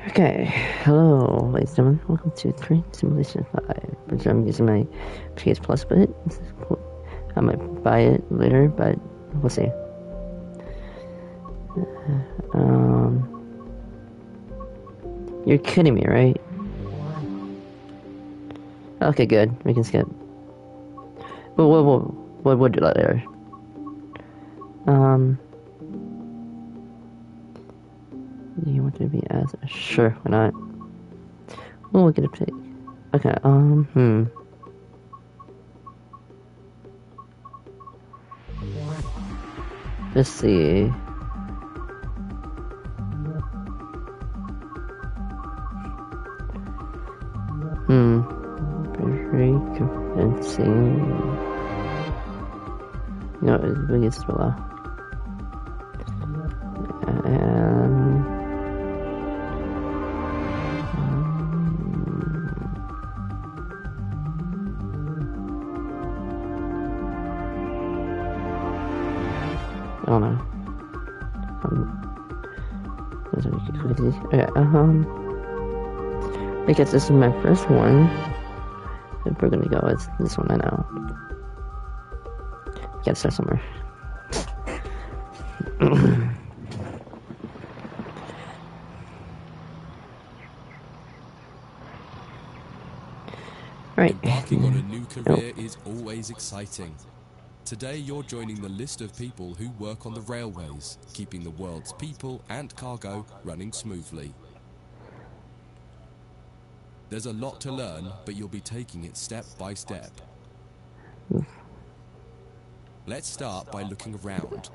Okay, hello, ladies and gentlemen. Welcome to Train Simulation 5, which I'm using my PS Plus bit. I might buy it later, but we'll see. You're kidding me, right? Okay, good. We can skip. We'll do that later. Do you want to be as? Sure, why not? Well, we'll get a pick. Okay, Let's see. Very convincing. No, it's against the law. And I don't know. Okay, because this is my first one, if we're gonna go with this one, I know. Gotta start somewhere. Right. Embarking on a new career is always exciting. Today you're joining the list of people who work on the railways, keeping the world's people and cargo running smoothly. There's a lot to learn, but you'll be taking it step by step. Let's start by looking around.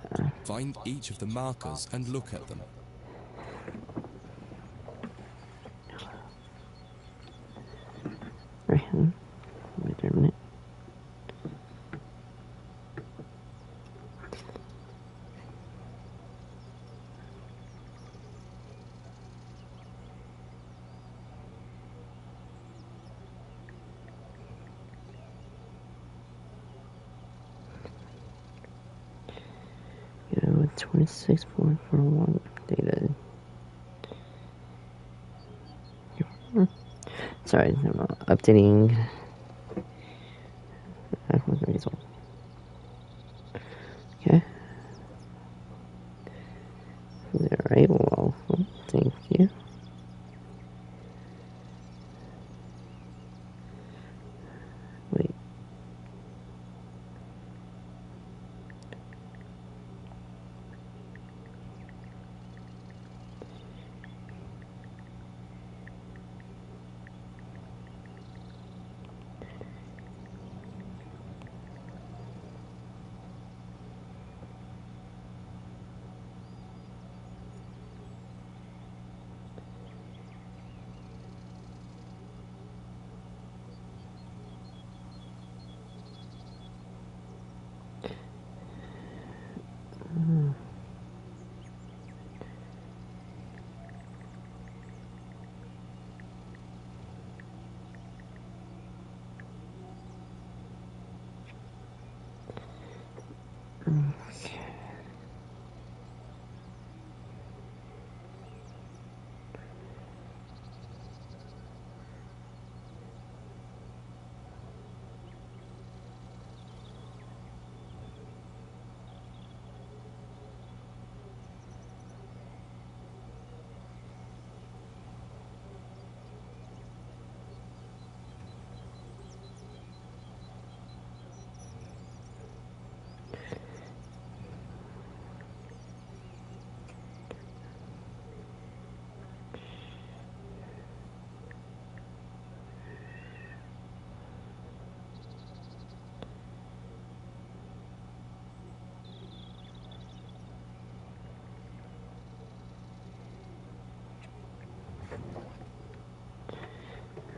Find each of the markers and look at them. Right. Wait a minute. Yeah, with 26.41 updated. Sorry, I'm updating. Okay. Alright, well, thank you. Wait.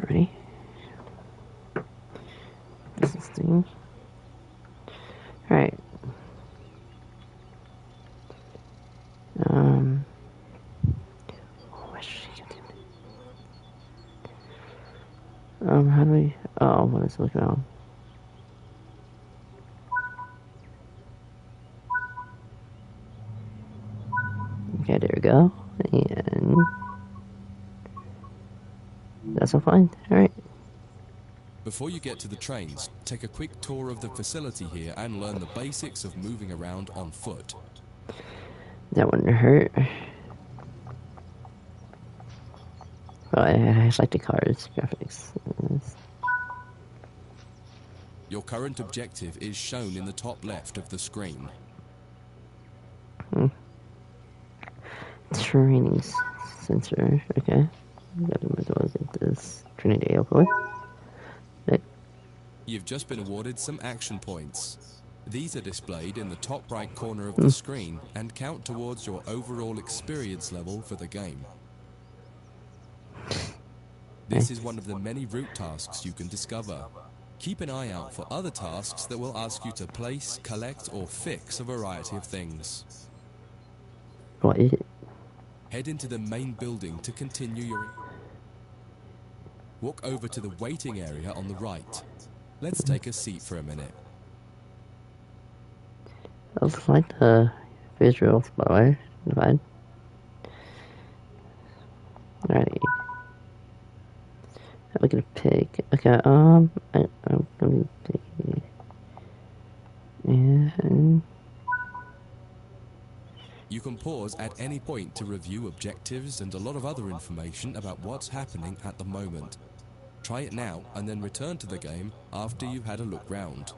Ready? This thing. Alright. Oh, shit. How do we... Oh, what is it looking on? Okay, there we go. And... That's all fine. Alright. Before you get to the trains, take a quick tour of the facility here and learn the basics of moving around on foot. That wouldn't hurt. But I like the cars graphics. Your current objective is shown in the top left of the screen. Training center. Okay. Gotta look at this training day over with. Okay. You've just been awarded some action points. These are displayed in the top right corner of the screen and count towards your overall experience level for the game. This is one of the many route tasks you can discover. Keep an eye out for other tasks that will ask you to place, collect, or fix a variety of things. What is it? Head into the main building to continue your... Walk over to the waiting area on the right. Let's take a seat for a minute. I was like the visuals, by the way. Fine. Alright. We're gonna pick. Okay, I'm gonna take it. And You can pause at any point to review objectives and a lot of other information about what's happening at the moment. Try it now and then return to the game after you've had a look round.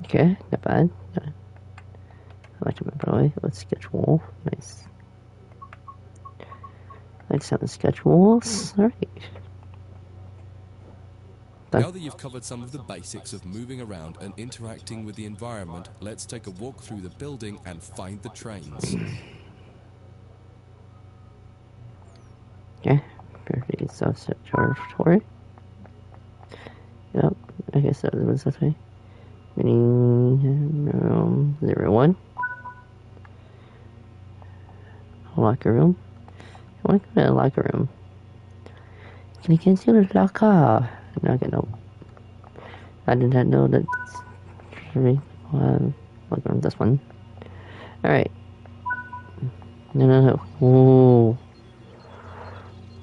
okay, not bad. I like it, by the way. Let's sketch wall. Nice. Let's have the sketch walls. Alright. Now that you've covered some of the basics of moving around and interacting with the environment, let's take a walk through the building and find the trains. Okay, perfect. Self-chargatory. Yep, I guess that was this way. Meaning room 01. Locker room. I want to go to the locker room. Can I get to the locker? No, okay, no. I did not know that. Locker room, this one. Alright. No. Ooh.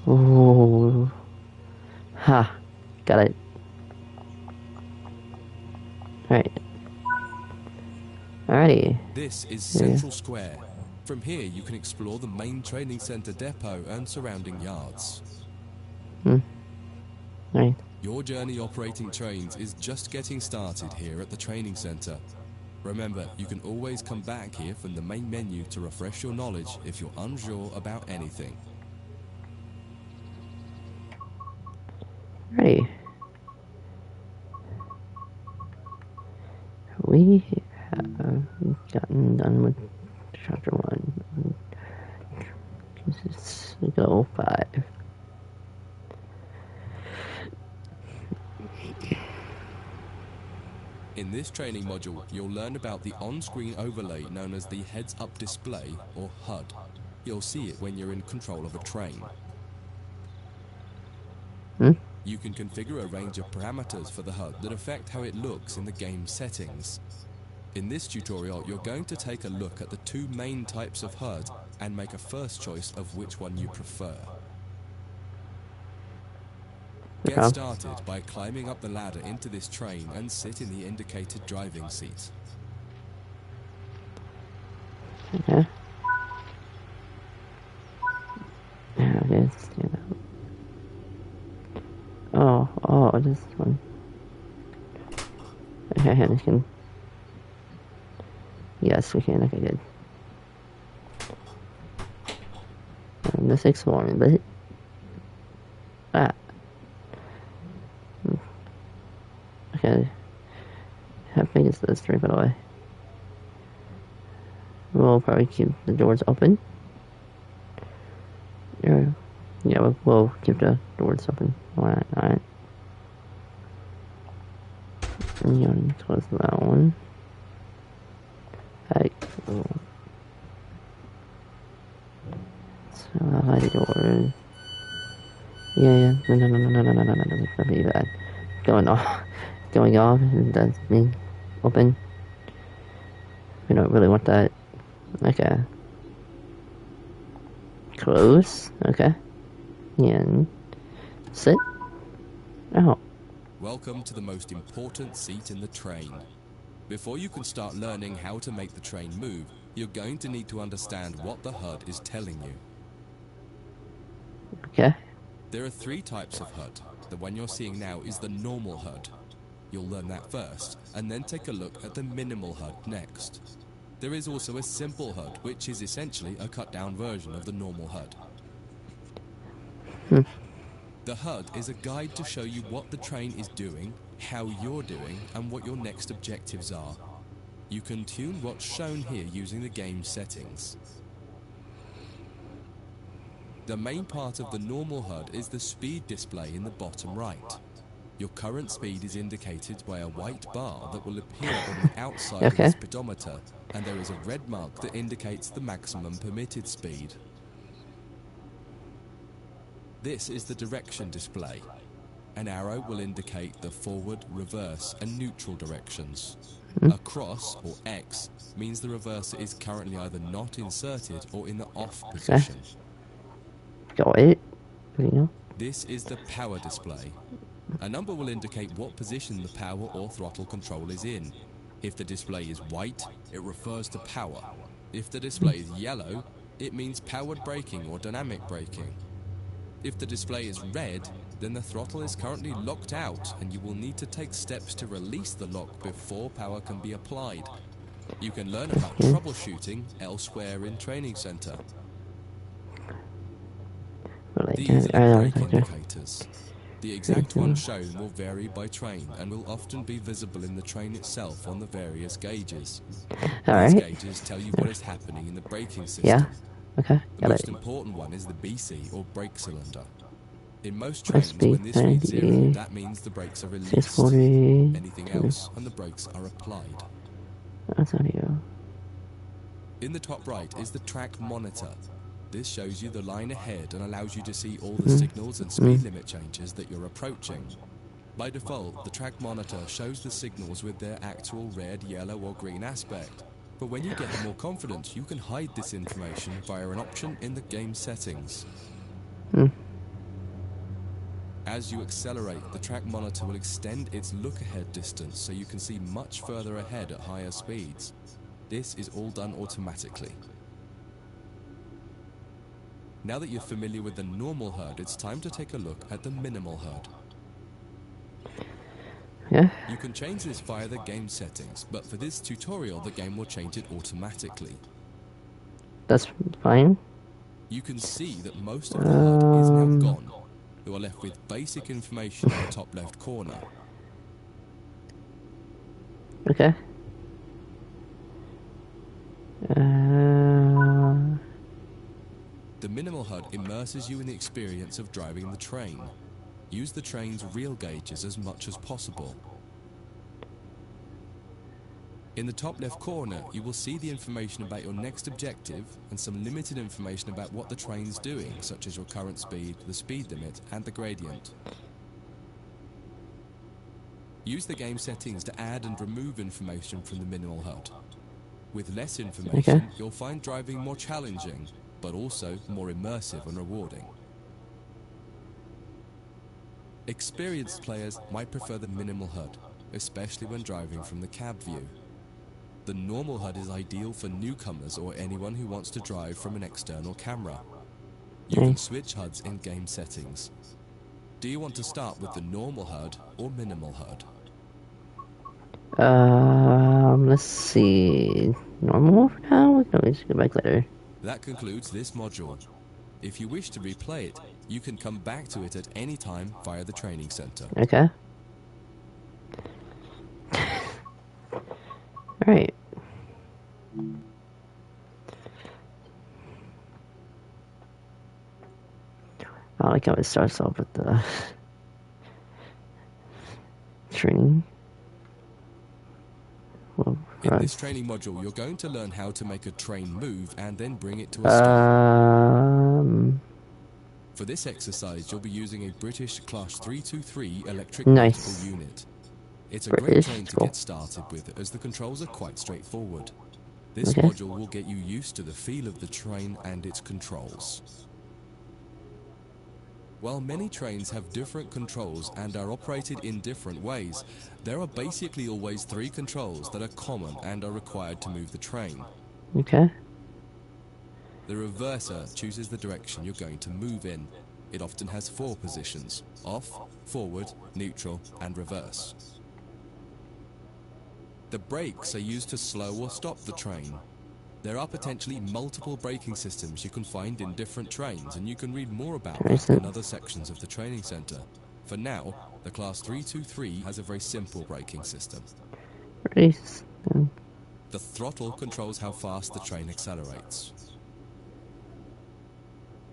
Ooh. Ha. Got it. Alright. Alrighty. This is Central Square. From here you can explore the main training center depot and surrounding yards. Alright. Your journey operating trains is just getting started here at the training center. Remember, you can always come back here from the main menu to refresh your knowledge if you're unsure about anything. Alrighty. We have gotten done with chapter 1. Let's go 5. In this training module, you'll learn about the on-screen overlay known as the heads-up display, or HUD. You'll see it when you're in control of a train. You can configure a range of parameters for the HUD that affect how it looks in the game settings. In this tutorial, you're going to take a look at the two main types of HUD and make a first choice of which one you prefer. Get started by climbing up the ladder into this train and sit in the indicated driving seat. Okay. Okay, stand up. Oh, this one. Okay, we can. Yes, we can. Okay, good. This exploring, but okay. How big is this tree, by the way? We'll probably keep the doors open. Yeah, we'll keep the doors open. Alright. And you close that one. Right. So, the door. Yeah. No. That's pretty bad. Going off. Going off. That's being open. We don't really want that. Okay. Close. Okay. And sit. Oh. Welcome to the most important seat in the train. Before you can start learning how to make the train move, you're going to need to understand what the HUD is telling you. Okay. There are 3 types of HUD. The one you're seeing now is the normal HUD. You'll learn that first, and then take a look at the minimal HUD next. There is also a simple HUD, which is essentially a cut-down version of the normal HUD. The HUD is a guide to show you what the train is doing, how you're doing, and what your next objectives are. You can tune what's shown here using the game settings. The main part of the normal HUD is the speed display in the bottom right. Your current speed is indicated by a white bar that will appear on the outside of the speedometer, and there is a red mark that indicates the maximum permitted speed. This is the direction display. An arrow will indicate the forward, reverse, and neutral directions. A cross, or X, means the reverser is currently either not inserted or in the off position. Got it. You know. This is the power display. A number will indicate what position the power or throttle control is in. If the display is white, it refers to power. If the display is yellow, it means powered braking or dynamic braking. If the display is red, then the throttle is currently locked out and you will need to take steps to release the lock before power can be applied. You can learn about troubleshooting elsewhere in Training Center. These are the brake indicators. The exact one shown will vary by train and will often be visible in the train itself on the various gauges. These gauges tell you what is happening in the braking system. Yeah. Okay. The most important one is the BC, or brake cylinder. In most trains, when this reads 0, that means the brakes are released. Anything else, and the brakes are applied. That's audio. In the top right is the track monitor. This shows you the line ahead and allows you to see all the signals and speed limit changes that you're approaching. By default, the track monitor shows the signals with their actual red, yellow, or green aspect. But when you get more confident, you can hide this information via an option in the game settings. As you accelerate, the track monitor will extend its look-ahead distance so you can see much further ahead at higher speeds. This is all done automatically. Now that you're familiar with the normal HUD, it's time to take a look at the minimal HUD. Yeah. You can change this via the game settings, but for this tutorial, the game will change it automatically. That's fine. You can see that most of the HUD is now gone. You are left with basic information in the top left corner. Okay. The minimal HUD immerses you in the experience of driving the train. Use the train's real gauges as much as possible. In the top left corner, you will see the information about your next objective and some limited information about what the train's doing, such as your current speed, the speed limit, and the gradient. Use the game settings to add and remove information from the minimal HUD. With less information, you'll find driving more challenging, but also more immersive and rewarding. Experienced players might prefer the minimal HUD, especially when driving from the cab view. The normal HUD is ideal for newcomers or anyone who wants to drive from an external camera. You can switch HUDs in game settings. Do you want to start with the normal HUD or minimal HUD? Let's see. Normal for now? We can always go back later. That concludes this module. If you wish to replay it, you can come back to it at any time via the training center. Okay. Alright. I like how it starts off with the training. Well, in this training module, you're going to learn how to make a train move and then bring it to a stop. For this exercise, you'll be using a British Class 323 electric Nice. multiple unit. It's a British, great train to cool. get started with, as the controls are quite straightforward. This Okay. module will get you used to the feel of the train and its controls. While many trains have different controls and are operated in different ways, there are basically always 3 controls that are common and are required to move the train. Okay. The reverser chooses the direction you're going to move in. It often has 4 positions: off, forward, neutral, and reverse. The brakes are used to slow or stop the train. There are potentially multiple braking systems you can find in different trains, and you can read more about that in other sections of the training centre. For now, the Class 323 has a very simple braking system. Race. The throttle controls how fast the train accelerates.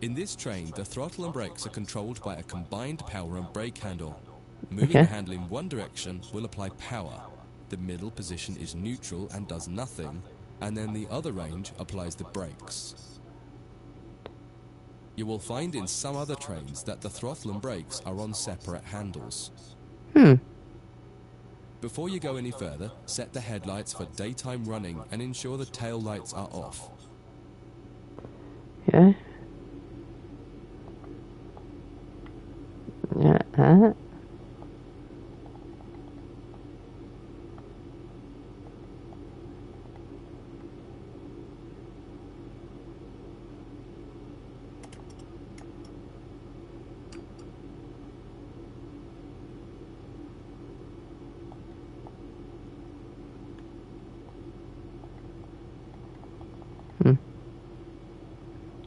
In this train, the throttle and brakes are controlled by a combined power and brake handle. Moving Okay. the handle in one direction will apply power. The middle position is neutral and does nothing, and then the other range applies the brakes. You will find in some other trains that the throttle and brakes are on separate handles. Before you go any further, set the headlights for daytime running and ensure the tail lights are off. Okay. Yeah.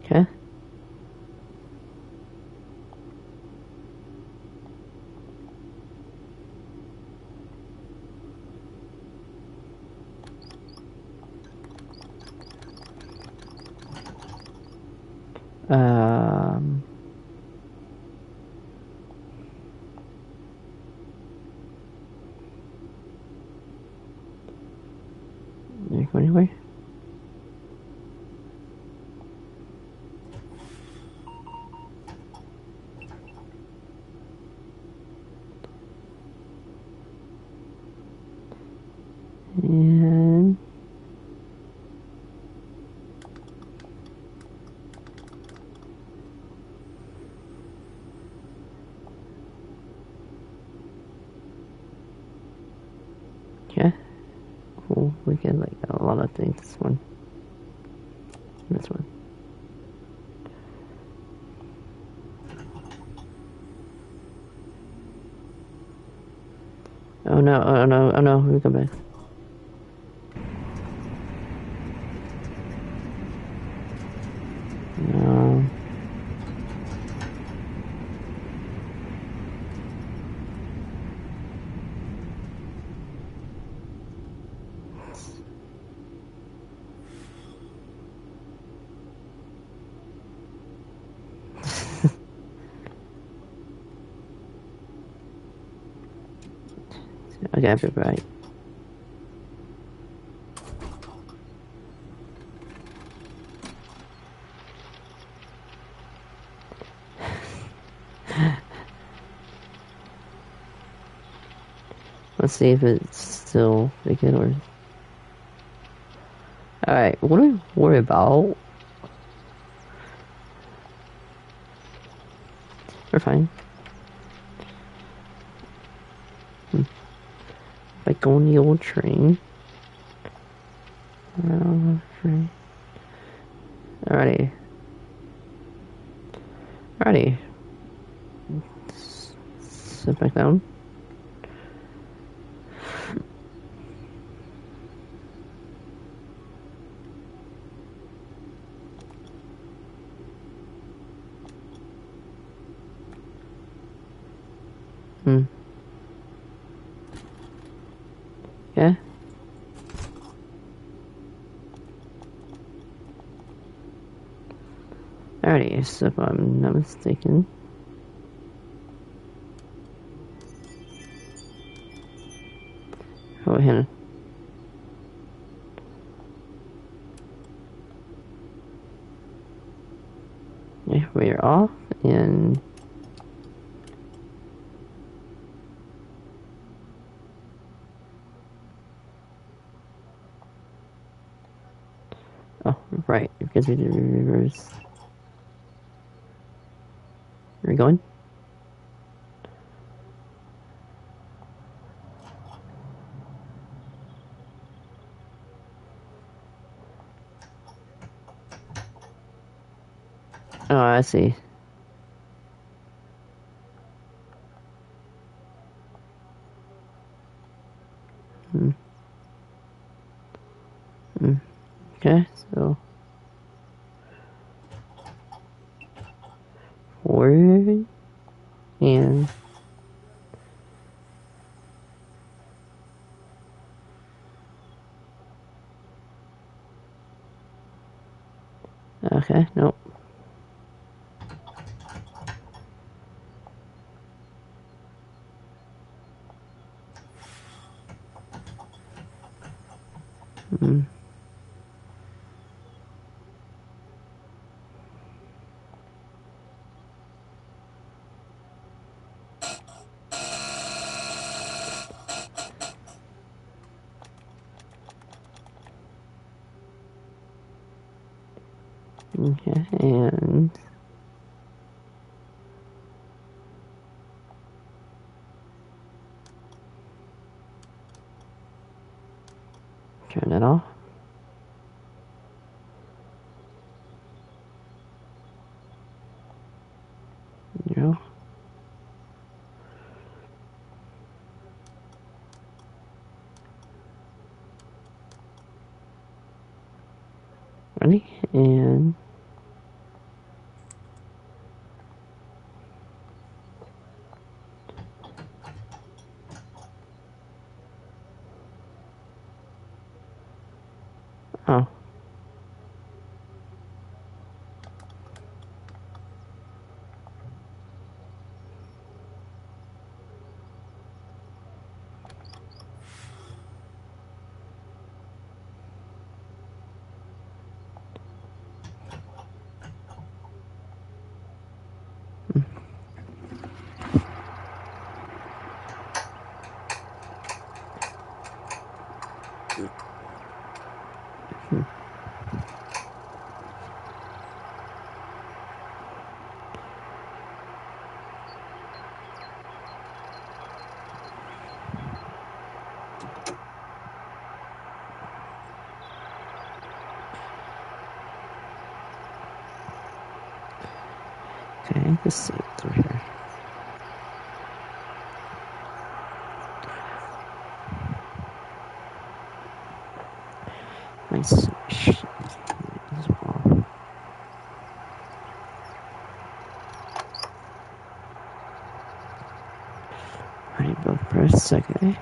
Okay. You go anywhere? And okay. Cool. We get like a lot of things. This one. This one. Oh no, oh no, oh no, we go back. No. I got it right. Let's see if it's still vacant or... Alright, what do we worry about? We're fine. Like go on the old train. Train. Alrighty. Alrighty. Sit back down. Yeah. Alrighty, so if I'm not mistaken. Oh, Hannah. Yeah, we're off, and oh, right, because we did reverse. Are we going? Oh, I see. Okay, so forward and okay, nope. Okay, and turn it off. Zero. Ready? And oh. Okay, let's see through here. Nice. As well. Alright, both press. Okay.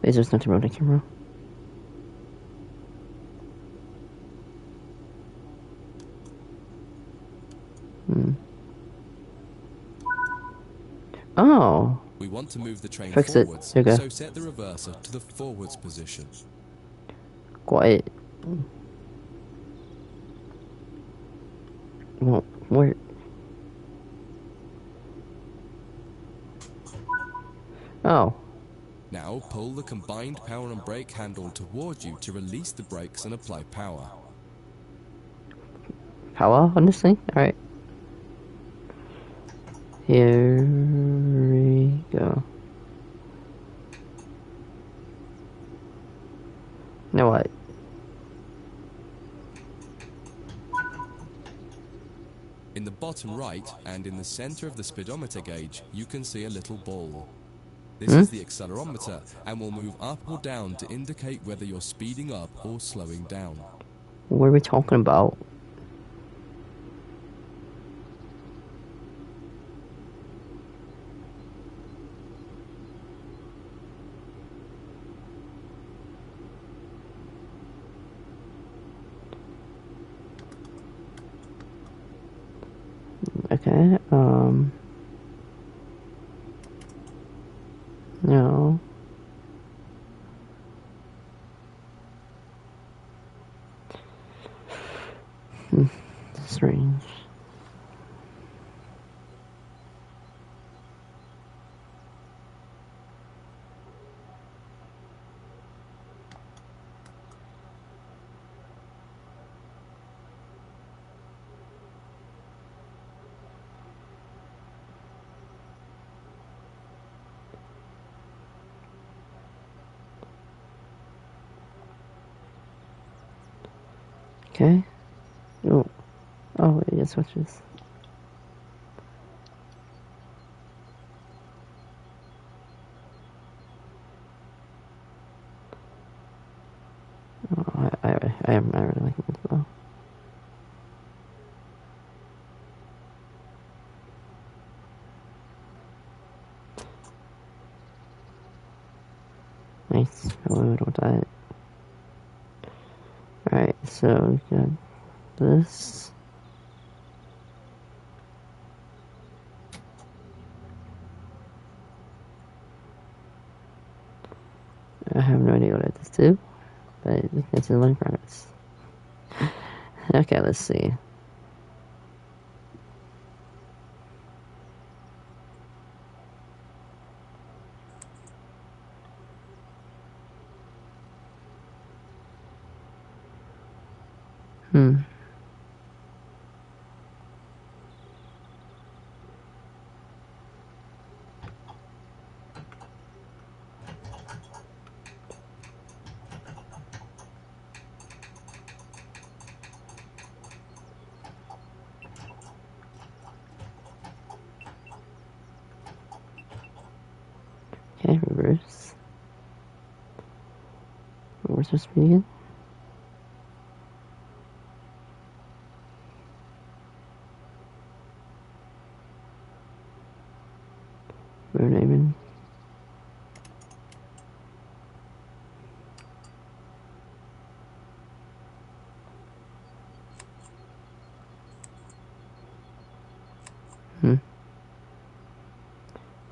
Is there's nothing wrong with the camera? Oh, We want to move the train fix it. forwards, There you go. so set the reverser to the forwards position. Quiet. Well, where? Oh, Now pull the combined power and brake handle towards you to release the brakes and apply power. power on this thing? Alright. Here we go. Now what? In the bottom right and in the center of the speedometer gauge, you can see a little ball. This is the accelerometer and will move up or down to indicate whether you're speeding up or slowing down. What are we talking about? Okay, no. Strange. Okay. Oh. Oh, wait, it switches. Oh, I really like it as well. Nice. I would want that. Alright, so we got this. I have no idea what I just do, but it's in progress. Okay, let's see. Okay, reverse. Where's our speed again? We're naming.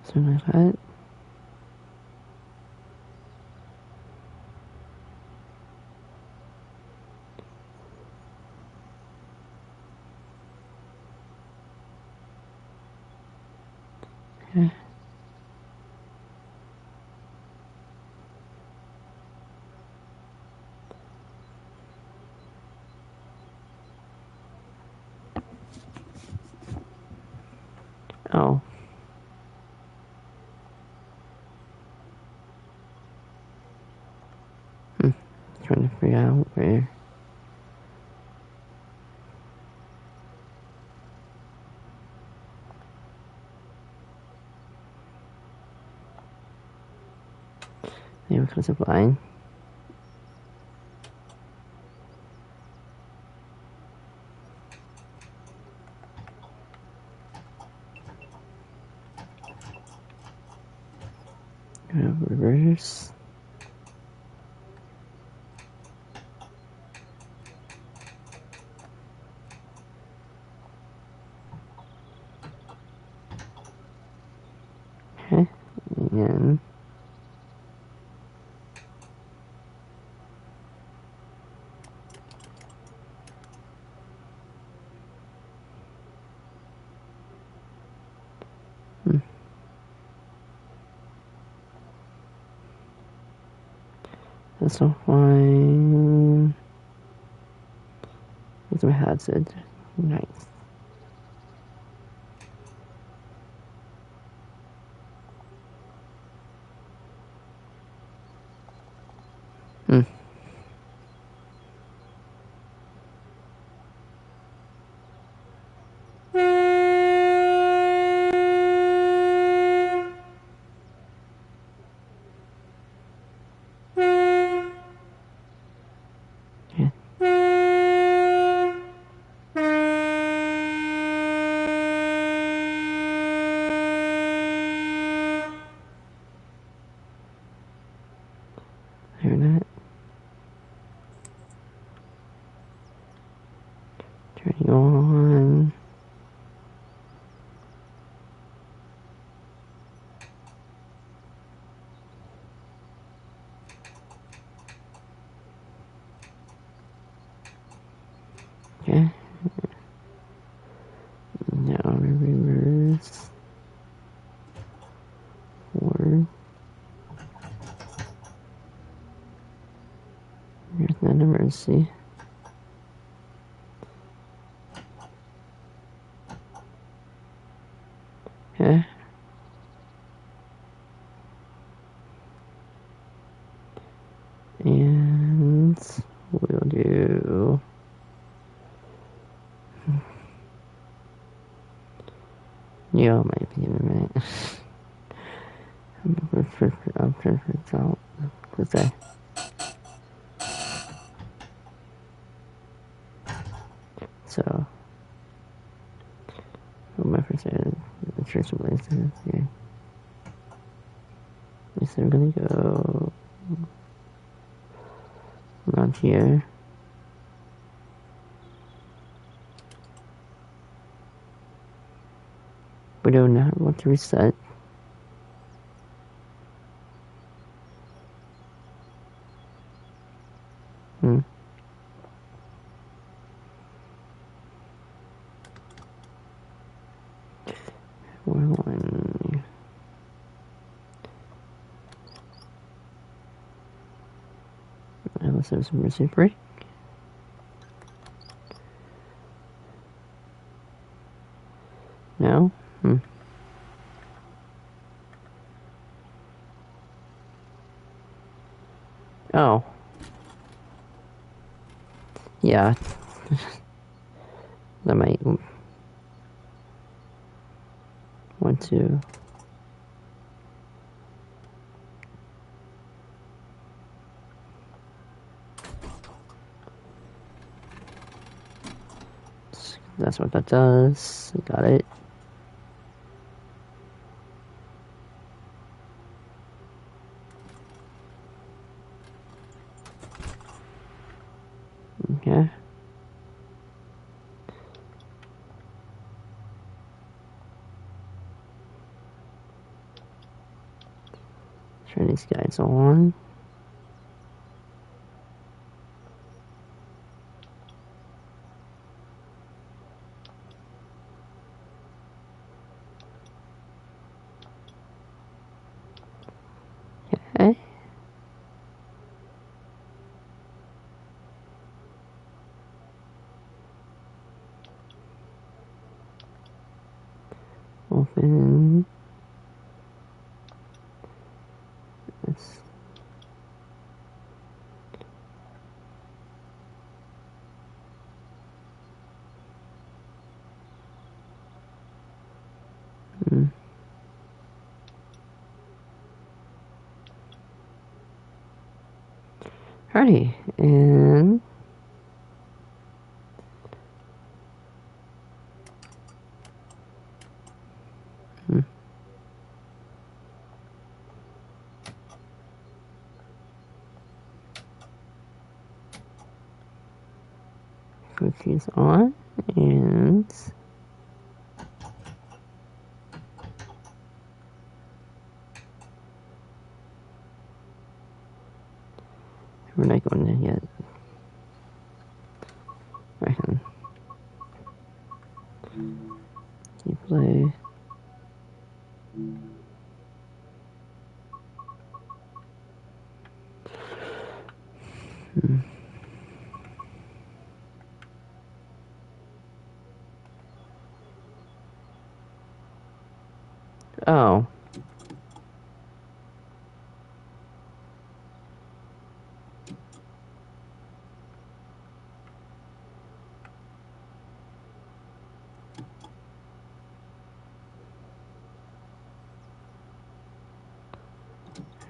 Something like that. Okay. Oh. Trying to figure out where. Yeah, because of line. Reverse. in. That's so fine. It's my hazard. Nice. Hear that? Turning on. Okay. Now reverse. Forward. There's not a mercy. Okay. And we'll do yeah, my opinion, right? I'm perfect out. What's that? So, my first the church of places. Yeah. So we're gonna go around here. We do not want to reset. One. Let's have some mercy break. No? Oh. Yeah. That might want to. That's what that does. Got it. Okay. Turn these guys on. Okay. Open. This. Alrighty, and put these on, and We're not going in yet. I can you play. Oh.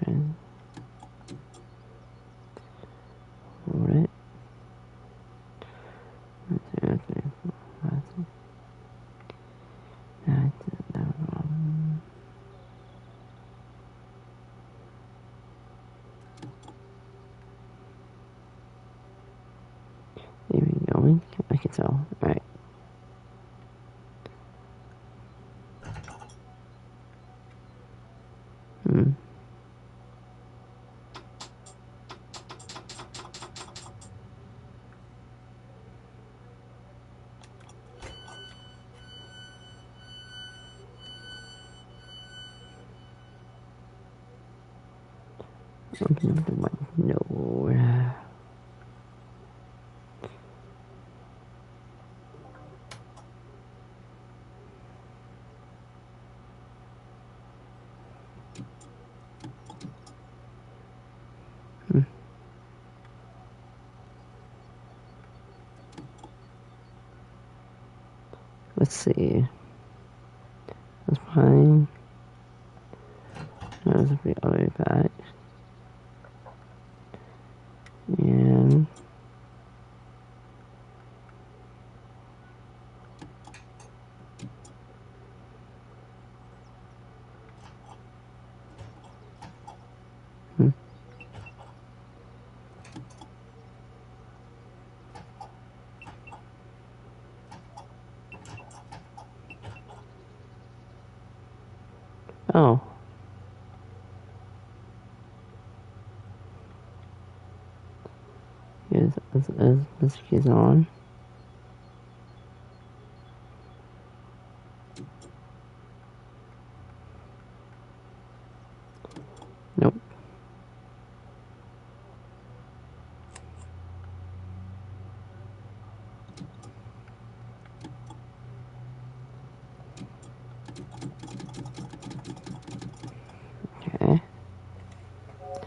Okay. Alright. Okay. There we go. I can tell. Alright. Hmm. Open up the one. No. Let's see. That's fine. That was a pretty all the way back. And oh. Yes, this is on. Nope.